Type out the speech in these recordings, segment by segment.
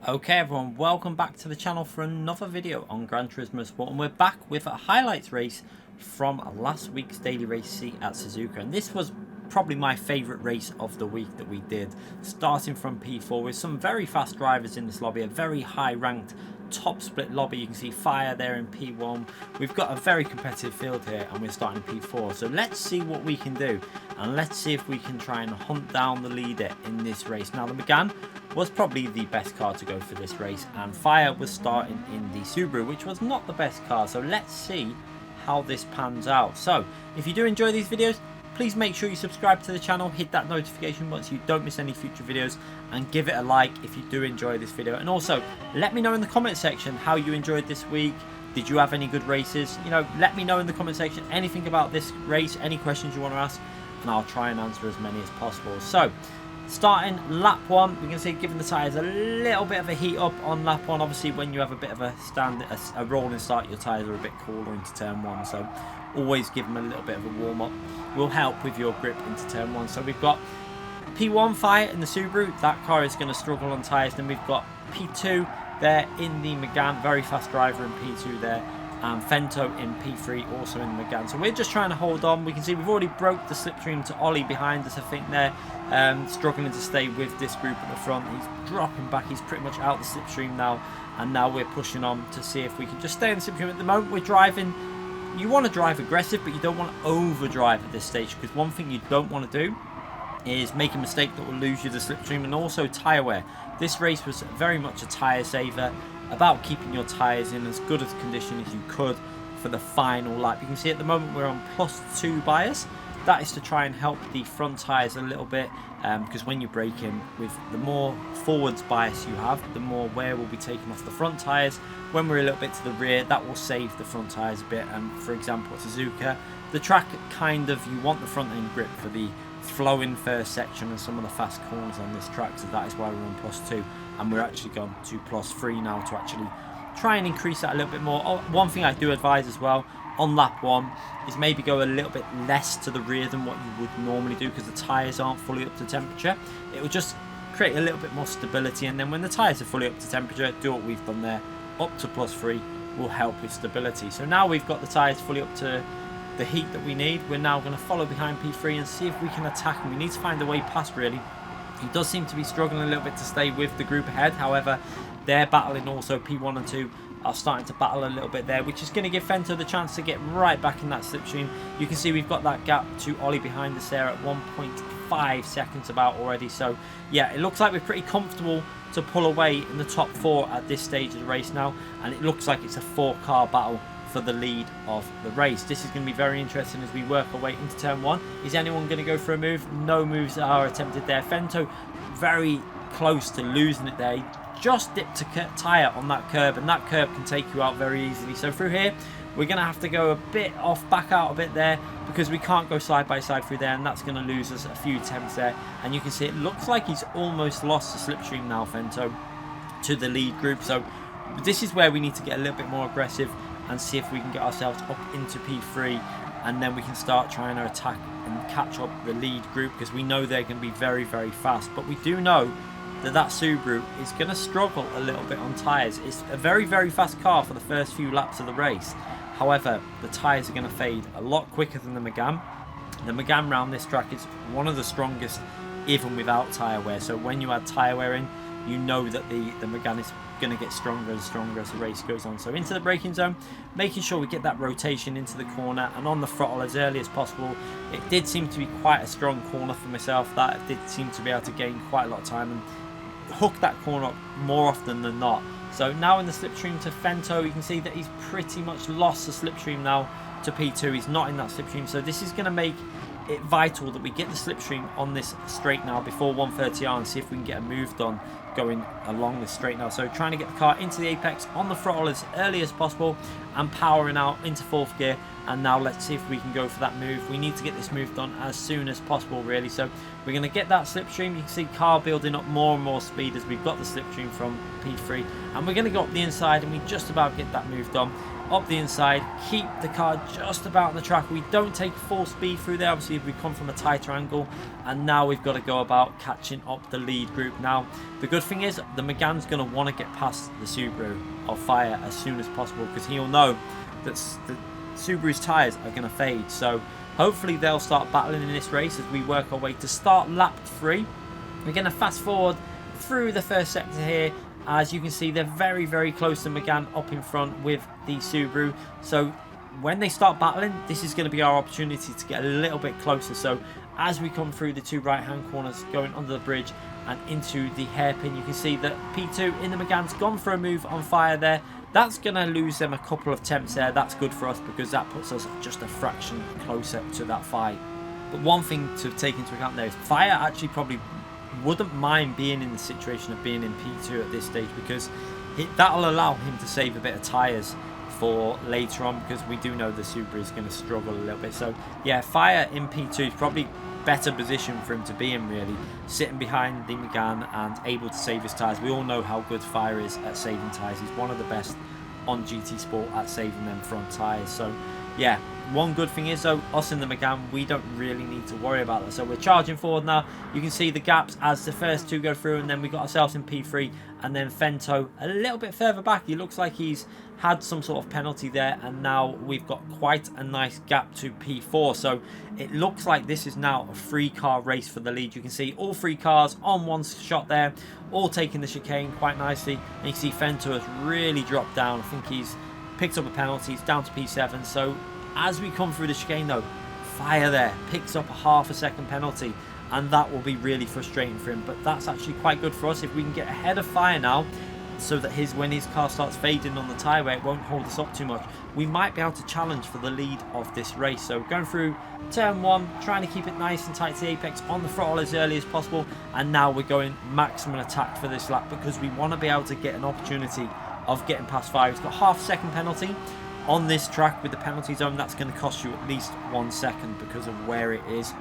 Okay everyone, welcome back to the channel for another video on Gran Turismo Sport, and we're back with a highlights race from last week's daily race C at Suzuka. And this was probably my favourite race of the week that we did, starting from P4 with some very fast drivers in this lobby, a very high ranked top split lobby. You can see Fire there in P1. We've got a very competitive field here and we're starting P4, so let's see what we can do and let's see if we can try and hunt down the leader in this race. Now the Megane was probably the best car to go for this race, and Fire was starting in the Subaru, which was not the best car, so let's see how this pans out. So if you do enjoy these videos, please make sure you subscribe to the channel, hit that notification button so you don't miss any future videos, and give it a like if you do enjoy this video. And also let me know in the comment section how you enjoyed this week. Did you have any good races? You know, let me know in the comment section anything about this race, any questions you want to ask, and I'll try and answer as many as possible. So starting lap 1, we can see giving the tyres a little bit of a heat up on lap 1. Obviously when you have a bit of a rolling start, your tyres are a bit cooler into turn 1, so always give them a little bit of a warm up, will help with your grip into turn 1. So we've got P1 Fire in the Subaru, that car is going to struggle on tyres. Then we've got P2 there in the Megane, very fast driver in P2 there, and Fento in P3 also in the Megane. So we're just trying to hold on. We can see we've already broke the slipstream to Ollie behind us, I think there, struggling to stay with this group at the front. He's dropping back, he's pretty much out the slipstream now, and now we're pushing on to see if we can just stay in the slipstream. At the moment we're driving, you want to drive aggressive, but you don't want to overdrive at this stage, because one thing you don't want to do is make a mistake that will lose you the slipstream. And also tyre wear. This race was very much a tyre saver, about keeping your tyres in as good a condition as you could for the final lap. You can see at the moment we're on +2 bias. That is to try and help the front tyres a little bit, because when you're braking, with the more forwards bias you have, the more wear will be taken off the front tyres. When we're a little bit to the rear, that will save the front tyres a bit. And for example, at Suzuka, the track kind of, you want the front end grip for the flowing first section and some of the fast corners on this track, so that is why we're on +2, and we're actually gone to +3 now to actually try and increase that a little bit more. One thing I do advise as well on lap 1 is maybe go a little bit less to the rear than what you would normally do, because the tyres aren't fully up to temperature. It will just create a little bit more stability, and then when the tyres are fully up to temperature, do what we've done there, up to +3 will help with stability. So now we've got the tyres fully up to the heat that we need. We're now going to follow behind P3 and see if we can attack him. We need to find a way past, really. He does seem to be struggling a little bit to stay with the group ahead. However, they're battling also. P1 and 2 are starting to battle a little bit there, which is going to give Fento the chance to get right back in that slipstream. You can see we've got that gap to Ollie behind us there at 1.5 seconds about already. So yeah, it looks like we're pretty comfortable to pull away in the top 4 at this stage of the race now, and it looks like it's a 4-car battle for the lead of the race. This is going to be very interesting as we work our way into turn 1. Is anyone going to go for a move? No moves are attempted there. Fento very close to losing it there. He just dipped a tyre on that curb, and that curb can take you out very easily. So through here, we're going to have to go a bit off, back out a bit there, because we can't go side by side through there, and that's going to lose us a few attempts there. And you can see it looks like he's almost lost the slipstream now, Fento, to the lead group. So this is where we need to get a little bit more aggressive and see if we can get ourselves up into P3, and then we can start trying to attack and catch up the lead group, because we know they're going to be very, very fast. But we do know that that Subaru is going to struggle a little bit on tyres. It's a very, very fast car for the first few laps of the race. However, the tyres are going to fade a lot quicker than the Megane. The Megane round this track is one of the strongest even without tyre wear. So when you add tyre wear in, you know that the Megane is going to get stronger and stronger as the race goes on. So into the braking zone, making sure we get that rotation into the corner and on the throttle as early as possible. It did seem to be quite a strong corner for myself. That did seem to be able to gain quite a lot of time and hook that corner up more often than not. So now in the slipstream to Fento, you can see that he's pretty much lost the slipstream now to P2. He's not in that slipstream, so this is going to make it vital that we get the slipstream on this straight now before 130R and see if we can get a move done going along this straight now. So trying to get the car into the apex on the throttle as early as possible and powering out into 4th gear. And now let's see if we can go for that move. We need to get this move done as soon as possible, really. So we're going to get that slipstream. You can see car building up more and more speed as we've got the slipstream from P3, and we're going to go up the inside and we just about get that move done. up the inside, keep the car just about on the track. We don't take full speed through there, obviously we come from a tighter angle, and now we've got to go about catching up the lead group. Now the good thing is the Megane's going to want to get past the Subaru or Fire as soon as possible, because he'll know that the Subaru's tyres are going to fade. So hopefully they'll start battling in this race as we work our way to start lap 3. We're going to fast forward through the first sector here. As you can see, they're very, very close to Megane up in front with the Subaru. So when they start battling, this is going to be our opportunity to get a little bit closer. So as we come through the 2 right-hand corners, going under the bridge and into the hairpin, you can see that P2 in the Megane's gone for a move on Fire there. That's going to lose them a couple of temps there. That's good for us because that puts us just a fraction closer to that fight. But one thing to take into account there is Fire actually probably wouldn't mind being in the situation of being in P2 at this stage, because that'll allow him to save a bit of tyres for later on, because we do know the Subaru is going to struggle a little bit. So yeah, Fire in P2 is probably better position for him to be in, really, sitting behind the Megane and able to save his tyres. We all know how good Fire is at saving tyres. He's one of the best on GT Sport at saving them front tyres. So yeah, one good thing is though, us in the Megane, we don't really need to worry about that. So we're charging forward now. You can see the gaps as the first 2 go through, and then we got ourselves in P3, and then Fento a little bit further back. He looks like he's had some sort of penalty there, and now we've got quite a nice gap to P4. So it looks like this is now a 3-car race for the lead. You can see all 3 cars on one shot there, all taking the chicane quite nicely, and you can see Fento has really dropped down. I think he's picked up a penalty. He's down to P7. So as we come through the chicane though, Fire there picks up a ½ second penalty, and that will be really frustrating for him. But that's actually quite good for us if we can get ahead of Fire now, so that when his car starts fading on the tyre, it won't hold us up too much. We might be able to challenge for the lead of this race. So going through turn 1, trying to keep it nice and tight to the apex, on the throttle as early as possible, and now we're going maximum attack for this lap, because we want to be able to get an opportunity of getting past Fire. He's got ½ second penalty on this track with the penalty zone. That's going to cost you at least 1 second because of where it is.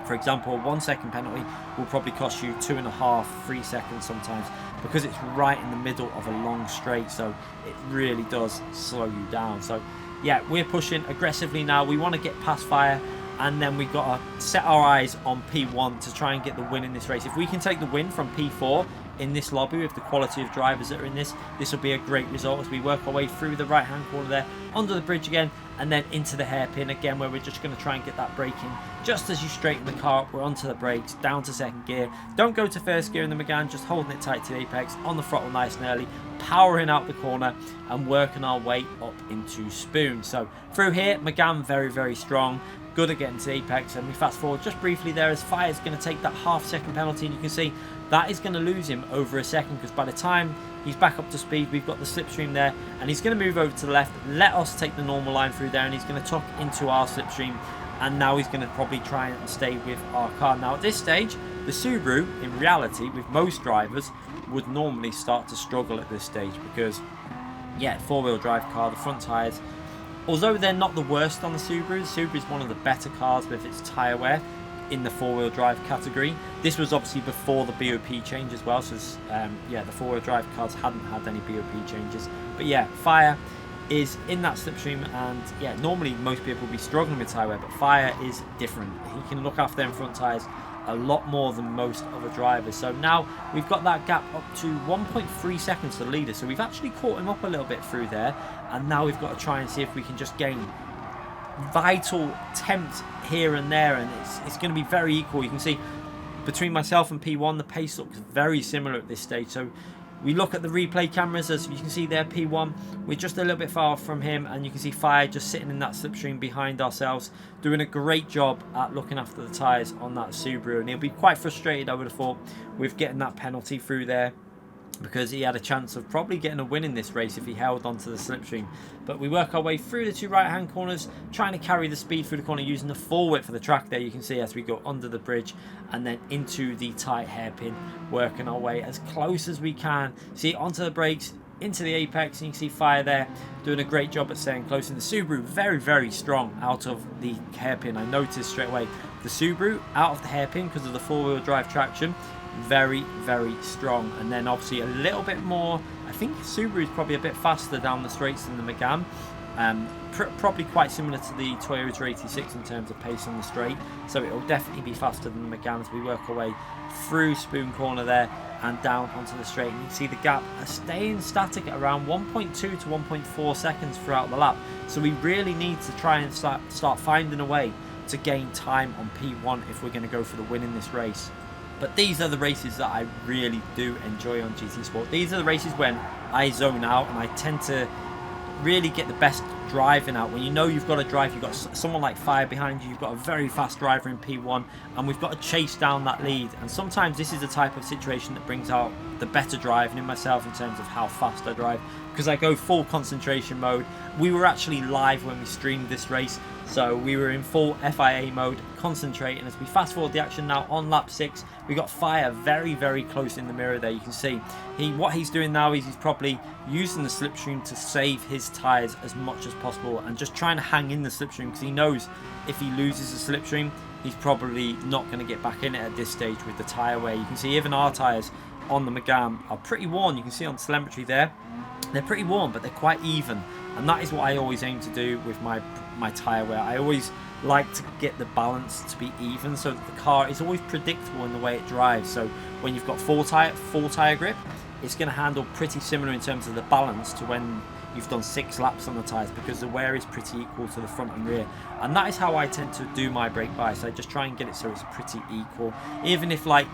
For example, a 1 second penalty will probably cost you 2.5, 3 seconds sometimes, because it's right in the middle of a long straight. So it really does slow you down. So yeah, we're pushing aggressively now. We want to get past Fire, and then we've got to set our eyes on P1 to try and get the win in this race. If we can take the win from P4 in this lobby with the quality of drivers that are in this will be a great result as we work our way through the right hand corner there, under the bridge again, and then into the hairpin again, where we're just going to try and get that braking. Just as you straighten the car up, we're onto the brakes, down to second gear. Don't go to first gear in the Megane, just holding it tight to the apex, on the throttle nice and early, powering out the corner and working our way up into spoon. So through here, Megane very, very strong, good at getting to the apex. And we fast forward just briefly there as Fire's going to take that ½ second penalty, and you can see that is going to lose him over a second, because by the time he's back up to speed, we've got the slipstream there, and he's going to move over to the left, let us take the normal line through there, and he's going to tuck into our slipstream, and now he's going to probably try and stay with our car. Now at this stage, the Subaru, in reality, with most drivers, would normally start to struggle at this stage, because yeah, 4-wheel drive car, the front tyres, although they're not the worst on the Subaru is one of the better cars with its tyre wear in the 4-wheel drive category. This was obviously before the BOP change as well, so yeah, the 4-wheel drive cars hadn't had any BOP changes. But yeah, Fire is in that slipstream, and yeah, normally most people will be struggling with tyre wear, but Fire is different. He can look after them front tyres a lot more than most other drivers. So now we've got that gap up to 1.3 seconds to the leader, so we've actually caught him up a little bit through there, and now we've got to try and see if we can just gain vital temps here and there, and it's going to be very equal. You can see between myself and P1, the pace looks very similar at this stage. So we look at the replay cameras, as you can see there, P1, we're just a little bit far from him, and you can see Fire just sitting in that slipstream behind ourselves, doing a great job at looking after the tyres on that Subaru, and he'll be quite frustrated, I would have thought, with getting that penalty through there, because he had a chance of probably getting a win in this race if he held onto the slipstream. But we work our way through the 2 right-hand corners, trying to carry the speed through the corner using the full width of the track there. You can see as we go under the bridge and then into the tight hairpin, working our way as close as we can. See, onto the brakes, into the apex, and you can see Fire there doing a great job at staying close. And the Subaru very, very strong out of the hairpin. I noticed straight away the Subaru out of the hairpin because of the 4-wheel drive traction, very, very strong. And then obviously a little bit more, I think Subaru is probably a bit faster down the straights than the Megane, Probably quite similar to the Toyota 86 in terms of pace on the straight, so it'll definitely be faster than the McGann as we work our way through Spoon Corner there and down onto the straight. And you can see the gap staying static at around 1.2 to 1.4 seconds throughout the lap, so we really need to try and start finding a way to gain time on P1 if we're going to go for the win in this race. But these are the races that I really do enjoy on GT Sport. These are the races when I zone out and I tend to really get the best driving out. When you know you've got to drive, you've got someone like Fire behind you, you've got a very fast driver in P1, and we've got to chase down that lead. And sometimes this is the type of situation that brings out the better driving in myself in terms of how fast I drive, because I go full concentration mode. We were actually live when we streamed this race, so we were in full FIA mode, concentrating. As we fast forward the action now on lap 6, we got Fire very, very close in the mirror there. You can see what he's doing now is he's probably using the slipstream to save his tyres as much as possible and just trying to hang in the slipstream, because he knows if he loses the slipstream, he's probably not going to get back in it at this stage with the tyre wear. You can see even our tyres on the McGann are pretty worn. You can see on telemetry there, they're pretty worn, but they're quite even. And that is what I always aim to do with my tyre wear. I always like to get the balance to be even so that the car is always predictable in the way it drives. So when you've got full tyre grip, it's going to handle pretty similar in terms of the balance to when you've done 6 laps on the tyres, because the wear is pretty equal to the front and rear. And that is how I tend to do my brake bias. I just try and get it so it's pretty equal. Even if like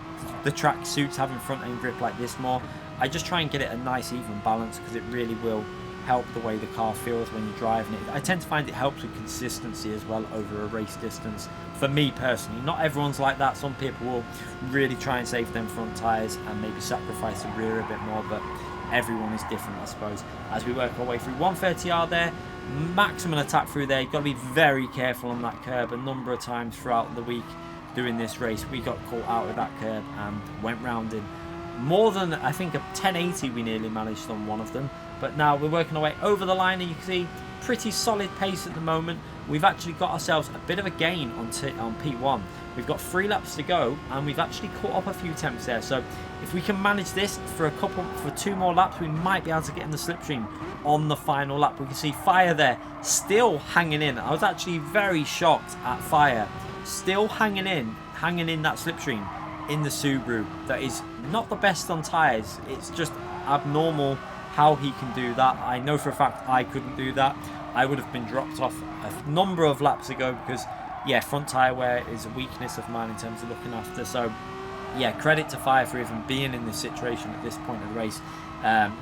the track suits having front end grip like this more, I just try and get it a nice even balance, because it really will help the way the car feels when you're driving it. I tend to find it helps with consistency as well over a race distance. For me personally, not everyone's like that. Some people will really try and save them front tyres and maybe sacrifice the rear a bit more, but everyone is different, I suppose. As we work our way through 130R there, maximum attack through there. You've got to be very careful on that curb. A number of times throughout the week doing this race, we got caught out with that curb and went round in more than, I think, a 1080 we nearly managed on one of them. But now we're working our way over the line, and you can see pretty solid pace at the moment. We've actually got ourselves a bit of a gain on P1. We've got 3 laps to go, and we've actually caught up a few temps there. So if we can manage this for 2 more laps, we might be able to get in the slipstream on the final lap. We can see Fire there still hanging in. I was actually very shocked at Fire still hanging in that slipstream in the Subaru. That is not the best on tyres. It's just abnormal how he can do that. I know for a fact I couldn't do that. I would have been dropped off a number of laps ago, because yeah, front tyre wear is a weakness of mine in terms of looking after. So yeah, credit to Fire for even being in this situation at this point of the race.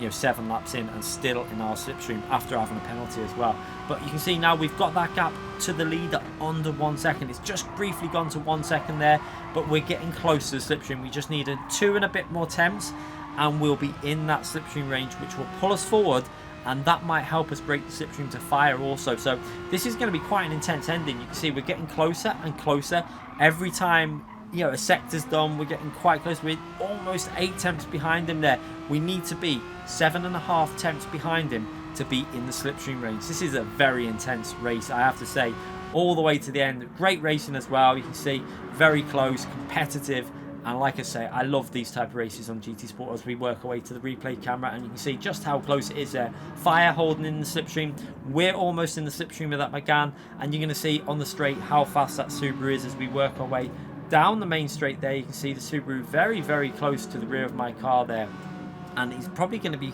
7 laps in and still in our slipstream after having a penalty as well. But you can see now we've got that gap to the leader under 1 second. It's just briefly gone to 1 second there, but we're getting close to the slipstream. We just need 2 and a bit more temps, and we'll be in that slipstream range, which will pull us forward, and that might help us break the slipstream to Fire also. So this is going to be quite an intense ending. You can see we're getting closer and closer every time a sector's done. We're getting quite close. We're almost 8 temps behind him there. We need to be 7.5 temps behind him to be in the slipstream range. This is a very intense race, I have to say, all the way to the end. Great racing as well. You can see very close, competitive. And like I say, I love these type of races on GT Sport as we work our way to the replay camera, and you can see just how close it is there. Fire holding in the slipstream. We're almost in the slipstream of that McGann, and you're going to see on the straight how fast that Subaru is as we work our way down the main straight there. You can see the Subaru very, very close to the rear of my car there, and he's probably going to be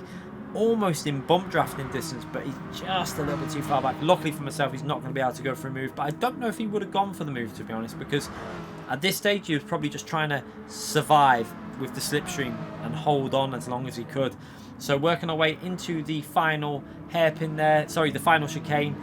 almost in bump drafting distance, but he's just a little bit too far back. Luckily for myself, he's not going to be able to go for a move, but I don't know if he would have gone for the move, to be honest, because at this stage he was probably just trying to survive with the slipstream and hold on as long as he could. So working our way into the final hairpin there, sorry, the final chicane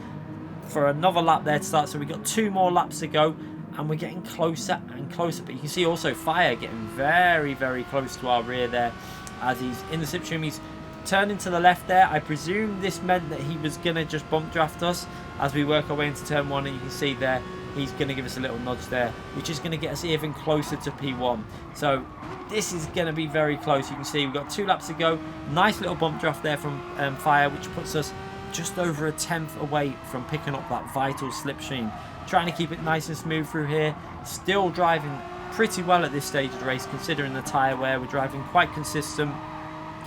for another lap there to start. So we've got 2 more laps to go, and we're getting closer and closer. But you can see also Fire getting very, very close to our rear there as he's in the slipstream. He's turning to the left there. I presume this meant that he was going to just bump draft us as we work our way into turn 1, and you can see there he's going to give us a little nudge there, which is going to get us even closer to P1. So this is going to be very close. You can see we've got 2 laps to go. Nice little bump draft there from Fire, which puts us just over a 10th away from picking up that vital slipstream. Trying to keep it nice and smooth through here. Still driving pretty well at this stage of the race, considering the tyre wear. We're driving quite consistent,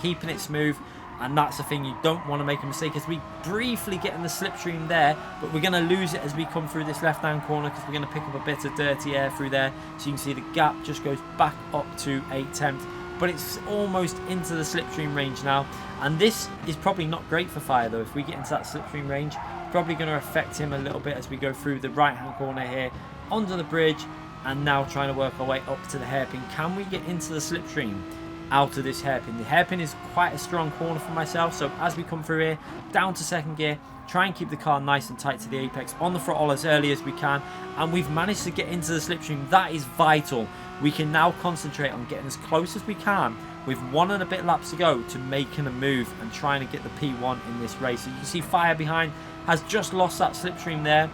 keeping it smooth, And that's the thing, you don't want to make a mistake, as we briefly get in the slipstream there, but we're going to lose it as we come through this left-hand corner, because we're going to pick up a bit of dirty air through there. So you can see the gap just goes back up to 1/10, but it's almost into the slipstream range now. And this is probably not great for Fire though. If we get into that slipstream range, probably going to affect him a little bit as we go through the right-hand corner here, onto the bridge, and now trying to work our way up to the hairpin. Can we get into the slipstream out of this hairpin? The hairpin is quite a strong corner for myself, so as we come through here, down to second gear, try and keep the car nice and tight to the apex, on the throttle as early as we can, and we've managed to get into the slipstream. That is vital. We can now concentrate on getting as close as we can with 1 and a bit laps to go to making a move and trying to get the P1 in this race. So you can see Fire behind has just lost that slipstream there.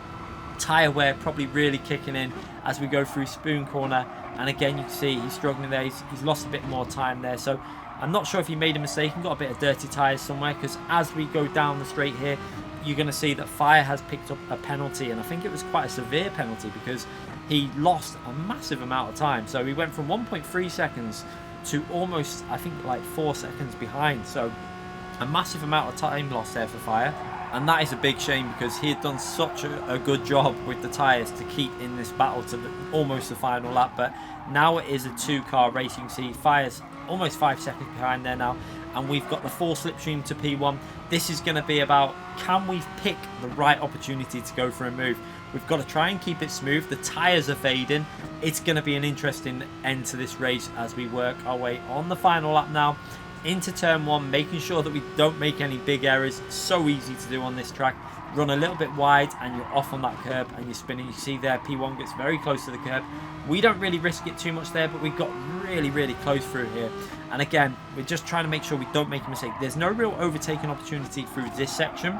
Tyre wear probably really kicking in as we go through Spoon Corner, and again you can see he's struggling there. He's lost a bit more time there, so I'm not sure if he made a mistake and got a bit of dirty tyres somewhere, because as we go down the straight here, you're going to see that Fire has picked up a penalty, and I think it was quite a severe penalty because he lost a massive amount of time. So he went from 1.3 seconds to almost, I think, like 4 seconds behind. So a massive amount of time lost there for Fire. And that is a big shame, because he had done such a good job with the tyres to keep in this battle to almost the final lap. But now it is a 2-car race. You can see Fire's almost 5 seconds behind there now. And we've got the full slipstream to P1. This is going to be about, can we pick the right opportunity to go for a move? We've got to try and keep it smooth. The tyres are fading. It's going to be an interesting end to this race as we work our way on the final lap now into turn 1, making sure that we don't make any big errors. So easy to do on this track. Run a little bit wide and you're off on that curb and you're spinning. You see there, P1 gets very close to the curb. We don't really risk it too much there, but we got really close through here. And again, we're just trying to make sure we don't make a mistake. There's no real overtaking opportunity through this section.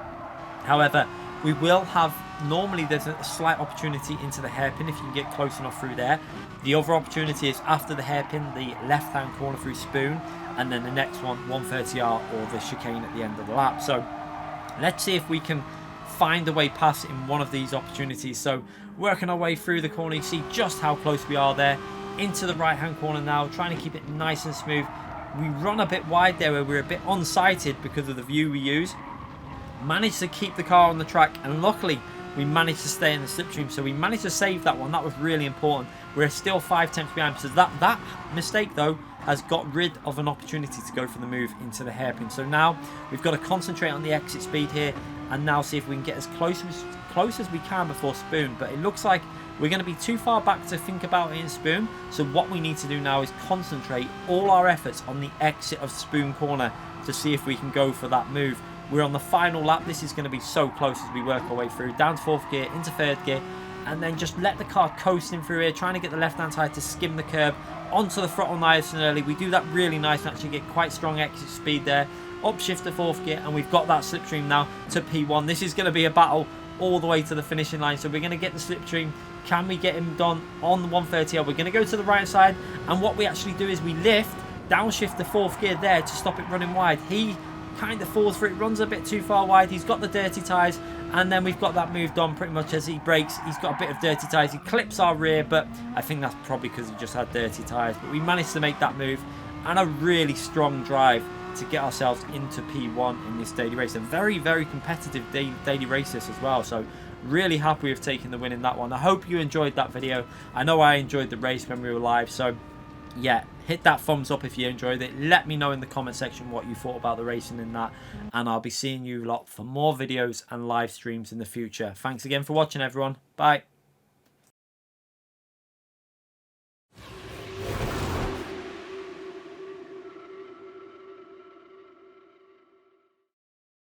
However, we will have, normally there's a slight opportunity into the hairpin if you can get close enough through there. The other opportunity is after the hairpin, the left-hand corner through Spoon, and then the next one, 130R or the chicane at the end of the lap. So let's see if we can find a way past in one of these opportunities. So working our way through the corner, you see just how close we are there. Into the right-hand corner now, trying to keep it nice and smooth. We run a bit wide there where we're a bit unsighted because of the view we use. Managed to keep the car on the track, and luckily we managed to stay in the slipstream, so we managed to save that one. That was really important. We're still 5 tenths behind, so that mistake though has got rid of an opportunity to go for the move into the hairpin. So now we've got to concentrate on the exit speed here and now see if we can get as close as we can before Spoon. But it looks like we're going to be too far back to think about it in Spoon. So what we need to do now is concentrate all our efforts on the exit of Spoon Corner to see if we can go for that move. We're on the final lap. This is going to be so close as we work our way through. Down to 4th gear, into 3rd gear, and then just let the car coasting through here, trying to get the left-hand tyre to skim the curb onto the throttle nice and early. We do that really nice and actually get quite strong exit speed there. Upshift to 4th gear, and we've got that slipstream now to P1. This is going to be a battle all the way to the finishing line. So we're going to get the slipstream. Can we get him done on the 130R? We're going to go to the right side, and what we actually do is we lift, downshift to 4th gear there to stop it running wide. He kind of falls for it, runs a bit too far wide. He's got the dirty tyres, and then we've got that moved on pretty much as he brakes. He's got a bit of dirty tyres. He clips our rear, but I think that's probably because he just had dirty tyres. But we managed to make that move, and a really strong drive to get ourselves into P1 in this daily race. A very competitive daily race this as well. So really happy with taking the win in that one. I hope you enjoyed that video. I know I enjoyed the race when we were live, so yeah, hit that thumbs up if you enjoyed it. Let me know in the comment section what you thought about the racing in that, and I'll be seeing you lot for more videos and live streams in the future. Thanks again for watching, everyone. Bye.